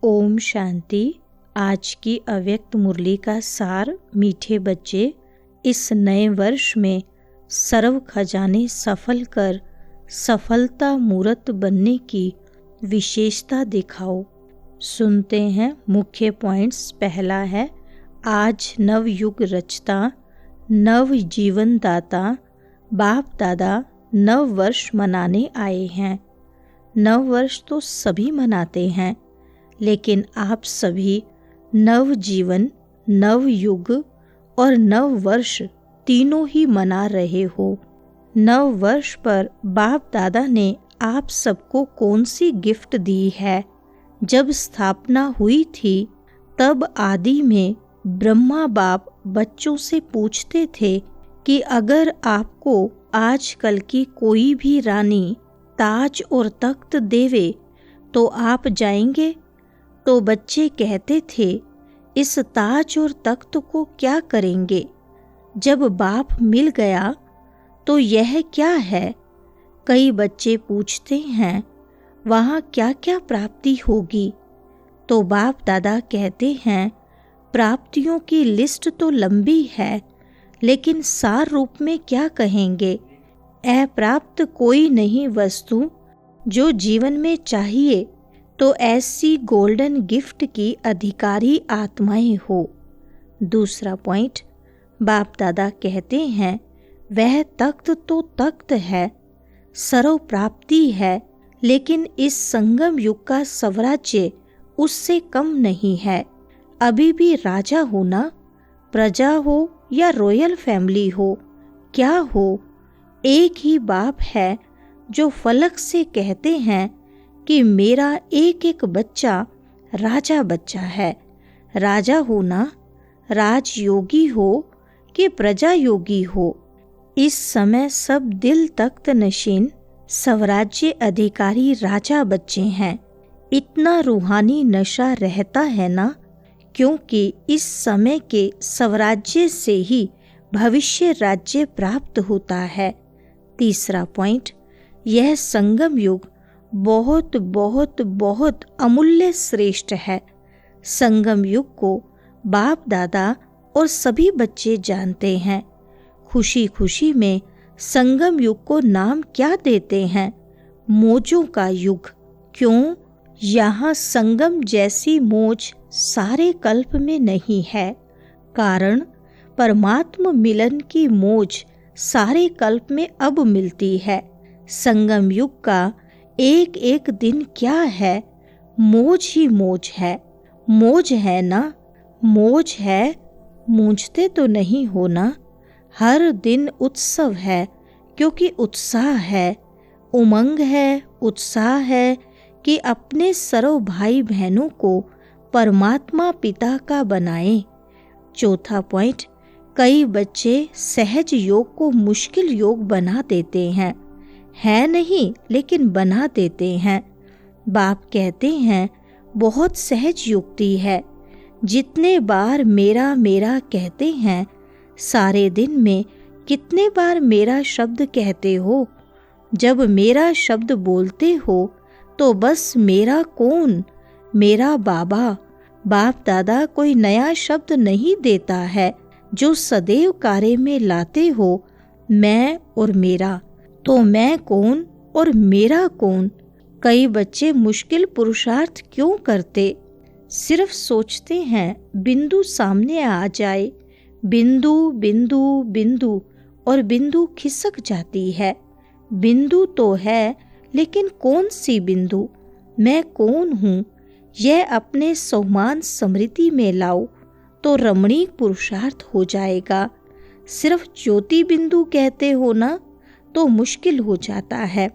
ओम शांति। आज की अव्यक्त मुरली का सार। मीठे बच्चे, इस नए वर्ष में सर्व खजाने सफल कर सफलता मूर्त बनने की विशेषता दिखाओ। सुनते हैं मुख्य पॉइंट्स। पहला है, आज नव युग रचता, नव जीवन दाता बाप दादा नव वर्ष मनाने आए हैं। नव वर्ष तो सभी मनाते हैं, लेकिन आप सभी नव जीवन, नव युग और नव वर्ष तीनों ही मना रहे हो। नव वर्ष पर बाप दादा ने आप सबको कौन सी गिफ्ट दी है? जब स्थापना हुई थी तब आदि में ब्रह्मा बाप बच्चों से पूछते थे कि अगर आपको आजकल की कोई भी रानी ताज और तख्त देवे तो आप जाएंगे? तो बच्चे कहते थे, इस ताज और तख्त को क्या करेंगे? जब बाप मिल गया तो यह क्या है? कई बच्चे पूछते हैं, वहाँ क्या क्या प्राप्ति होगी? तो बाप दादा कहते हैं, प्राप्तियों की लिस्ट तो लंबी है, लेकिन सार रूप में क्या कहेंगे? अप्राप्त कोई नहीं वस्तु जो जीवन में चाहिए तो ऐसी गोल्डन गिफ्ट की अधिकारी आत्माएं हो। दूसरा पॉइंट, बाप दादा कहते हैं, वह तख्त तो तख्त है, सर्व प्राप्ति है, लेकिन इस संगम युग का स्वराज्य उससे कम नहीं है। अभी भी राजा हो ना, प्रजा हो या रॉयल फैमिली हो, क्या हो, एक ही बाप है जो फलक से कहते हैं कि मेरा एक एक बच्चा राजा बच्चा है। राजा हो ना, राजयोगी हो कि प्रजा योगी हो, इस समय सब दिल तख्त नशीन स्वराज्य अधिकारी राजा बच्चे हैं। इतना रूहानी नशा रहता है ना, क्योंकि इस समय के स्वराज्य से ही भविष्य राज्य प्राप्त होता है। तीसरा पॉइंट, यह संगम युग बहुत बहुत बहुत अमूल्य श्रेष्ठ है। संगम युग को बाप दादा और सभी बच्चे जानते हैं। खुशी खुशी में संगम युग को नाम क्या देते हैं? मौजों का युग। क्यों? यहाँ संगम जैसी मौज सारे कल्प में नहीं है। कारण, परमात्मा मिलन की मौज सारे कल्प में अब मिलती है। संगम युग का एक एक दिन क्या है? मौज ही मौज है। मौज है ना? मौज है, मूंझते तो नहीं हो ना? हर दिन उत्सव है, क्योंकि उत्साह है, उमंग है, उत्साह है कि अपने सर्व भाई बहनों को परमात्मा पिता का बनाएं। चौथा पॉइंट, कई बच्चे सहज योग को मुश्किल योग बना देते हैं। है नहीं, लेकिन बना देते हैं। बाप कहते हैं, बहुत सहज युक्ति है। जितने बार मेरा मेरा कहते हैं, सारे दिन में कितने बार मेरा शब्द कहते हो? जब मेरा शब्द बोलते हो तो बस मेरा कौन? मेरा बाबा। बाप दादा कोई नया शब्द नहीं देता है, जो सदैव कार्य में लाते हो, मैं और मेरा। तो मैं कौन और मेरा कौन? कई बच्चे मुश्किल पुरुषार्थ क्यों करते? सिर्फ सोचते हैं बिंदु सामने आ जाए, बिंदु बिंदु बिंदु, और बिंदु खिसक जाती है। बिंदु तो है, लेकिन कौन सी बिंदु? मैं कौन हूँ? यह अपने सौमान स्मृति में लाओ तो रमणीक पुरुषार्थ हो जाएगा। सिर्फ ज्योति बिंदु कहते हो ना, तो मुश्किल हो जाता है।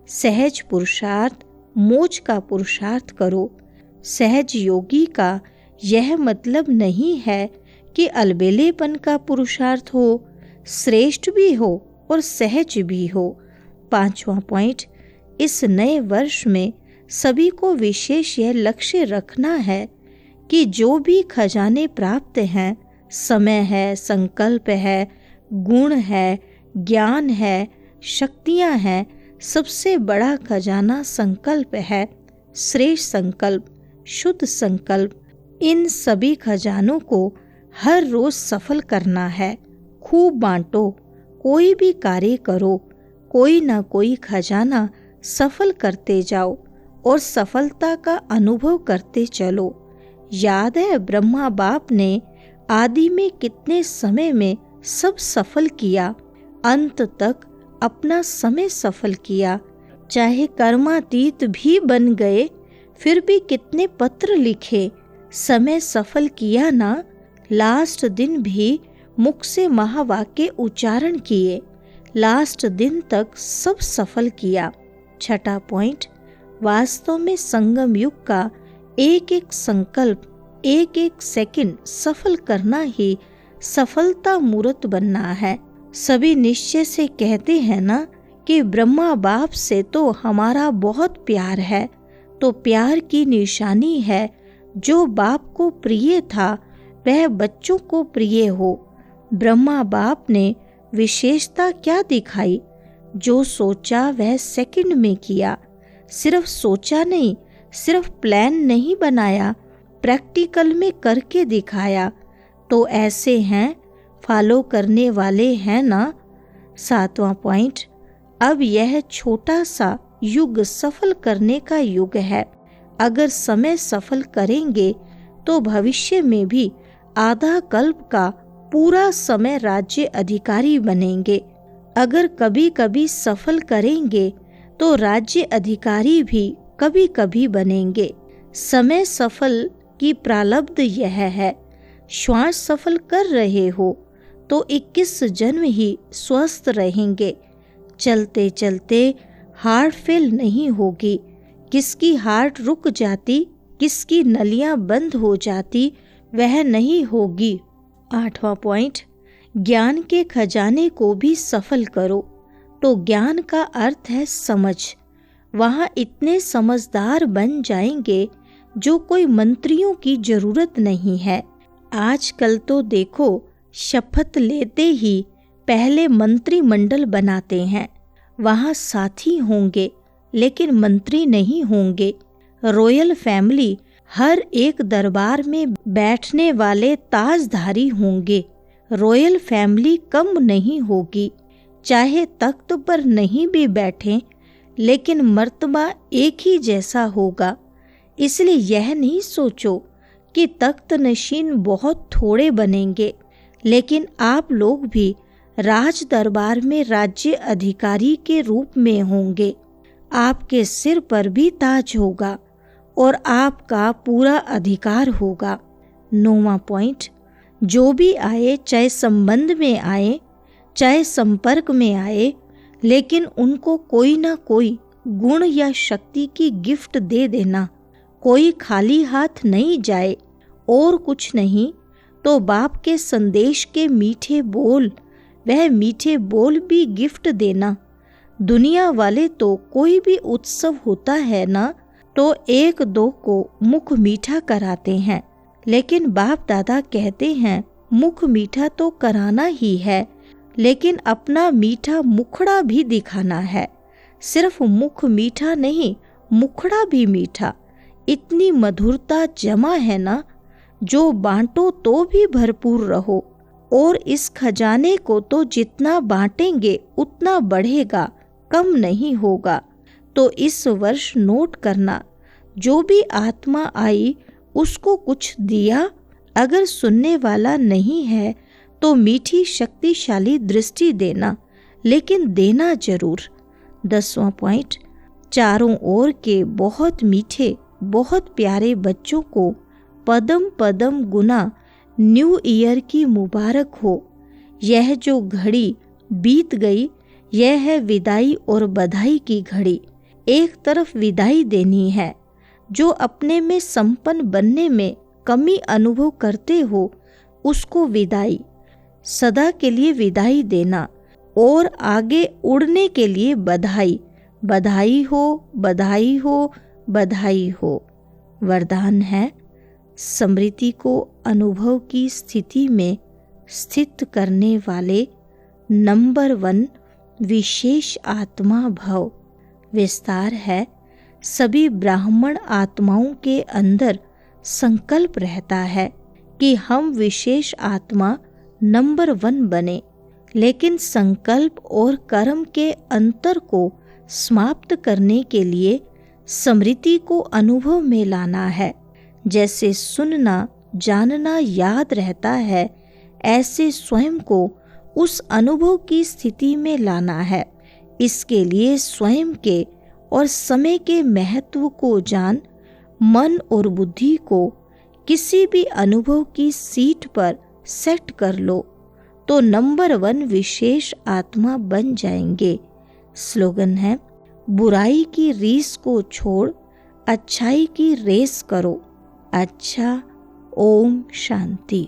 सहज पुरुषार्थ, मोक्ष का पुरुषार्थ करो। सहज योगी का यह मतलब नहीं है कि अलबेलेपन का पुरुषार्थ हो, श्रेष्ठ भी हो और सहज भी हो। पांचवा पॉइंट, इस नए वर्ष में सभी को विशेष यह लक्ष्य रखना है कि जो भी खजाने प्राप्त हैं, समय है, संकल्प है, गुण है, ज्ञान है, शक्तियाँ हैं, सबसे बड़ा खजाना संकल्प है। श्रेष्ठ संकल्प शुद्ध संकल्प, इन सभी खजानों को हर रोज सफल करना है। खूब बांटो, कोई भी कार्य करो, कोई ना कोई खजाना सफल करते जाओ और सफलता का अनुभव करते चलो। याद है ब्रह्मा बाप ने आदि में कितने समय में सब सफल किया, अंत तक अपना समय सफल किया। चाहे कर्मातीत भी बन गए, फिर भी कितने पत्र लिखे, समय सफल किया ना। लास्ट दिन भी मुख से महावाक्य उच्चारण किए, लास्ट दिन तक सब सफल किया। छठा पॉइंट, वास्तव में संगम युग का एक एक संकल्प, एक एक सेकंड सफल करना ही सफलता मूर्त बनना है। सभी निश्चय से कहते हैं ना कि ब्रह्मा बाप से तो हमारा बहुत प्यार है, तो प्यार की निशानी है जो बाप को प्रिय था वह बच्चों को प्रिय हो। ब्रह्मा बाप ने विशेषता क्या दिखाई? जो सोचा वह सेकंड में किया। सिर्फ सोचा नहीं, सिर्फ प्लान नहीं बनाया, प्रैक्टिकल में करके दिखाया। तो ऐसे हैं, फॉलो करने वाले हैं ना। सातवां पॉइंट, अब यह छोटा सा युग सफल करने का युग है। अगर समय सफल करेंगे तो भविष्य में भी आधा कल्प का पूरा समय राज्य अधिकारी बनेंगे। अगर कभी कभी सफल करेंगे तो राज्य अधिकारी भी कभी कभी बनेंगे। समय सफल की प्रारब्ध यह है। श्वास सफल कर रहे हो तो 21 जन्म ही स्वस्थ रहेंगे। चलते चलते हार्ट फेल नहीं होगी। किसकी हार्ट रुक जाती, किसकी नलियां बंद हो जाती, वह नहीं होगी। आठवां पॉइंट, ज्ञान के खजाने को भी सफल करो। तो ज्ञान का अर्थ है समझ। वहाँ इतने समझदार बन जाएंगे जो कोई मंत्रियों की जरूरत नहीं है। आजकल तो देखो, शपथ लेते ही पहले मंत्रिमंडल बनाते हैं। वहाँ साथी होंगे लेकिन मंत्री नहीं होंगे। रॉयल फैमिली हर एक दरबार में बैठने वाले ताजधारी होंगे। रॉयल फैमिली कम नहीं होगी। चाहे तख्त पर नहीं भी बैठें, लेकिन मर्तबा एक ही जैसा होगा। इसलिए यह नहीं सोचो कि तख्त नशीन बहुत थोड़े बनेंगे, लेकिन आप लोग भी राज दरबार में राज्य अधिकारी के रूप में होंगे। आपके सिर पर भी ताज होगा और आपका पूरा अधिकार होगा। 9वां पॉइंट, जो भी आए, चाहे संबंध में आए, चाहे संपर्क में आए, लेकिन उनको कोई ना कोई गुण या शक्ति की गिफ्ट दे देना। कोई खाली हाथ नहीं जाए। और कुछ नहीं तो बाप के संदेश के मीठे बोल, वह मीठे बोल भी गिफ्ट देना। दुनिया वाले तो कोई भी उत्सव होता है ना, तो एक दो को मुख मीठा कराते हैं, लेकिन बाप दादा कहते हैं मुख मीठा तो कराना ही है, लेकिन अपना मीठा मुखड़ा भी दिखाना है। सिर्फ मुख मीठा नहीं, मुखड़ा भी मीठा। इतनी मधुरता जमा है ना, जो बांटो तो भी भरपूर रहो। और इस खजाने को तो जितना बांटेंगे उतना बढ़ेगा, कम नहीं होगा। तो इस वर्ष नोट करना, जो भी आत्मा आई उसको कुछ दिया। अगर सुनने वाला नहीं है तो मीठी शक्तिशाली दृष्टि देना, लेकिन देना जरूर। 10वां पॉइंट, चारों ओर के बहुत मीठे, बहुत प्यारे बच्चों को पदम पदम गुना न्यू ईयर की मुबारक हो। यह जो घड़ी बीत गई, यह है विदाई और बधाई की घड़ी। एक तरफ विदाई देनी है, जो अपने में संपन्न बनने में कमी अनुभव करते हो उसको विदाई, सदा के लिए विदाई देना। और आगे उड़ने के लिए बधाई। बधाई हो, बधाई हो, बधाई हो। वरदान है, स्मृति को अनुभव की स्थिति में स्थित करने वाले नंबर 1 विशेष आत्मा भव। विस्तार है, सभी ब्राह्मण आत्माओं के अंदर संकल्प रहता है कि हम विशेष आत्मा नंबर 1 बने, लेकिन संकल्प और कर्म के अंतर को समाप्त करने के लिए स्मृति को अनुभव में लाना है। जैसे सुनना जानना याद रहता है, ऐसे स्वयं को उस अनुभव की स्थिति में लाना है। इसके लिए स्वयं के और समय के महत्व को जान मन और बुद्धि को किसी भी अनुभव की सीट पर सेट कर लो तो नंबर 1 विशेष आत्मा बन जाएंगे। स्लोगन है, बुराई की रीस को छोड़ अच्छाई की रेस करो। अच्छा, ओम शांति।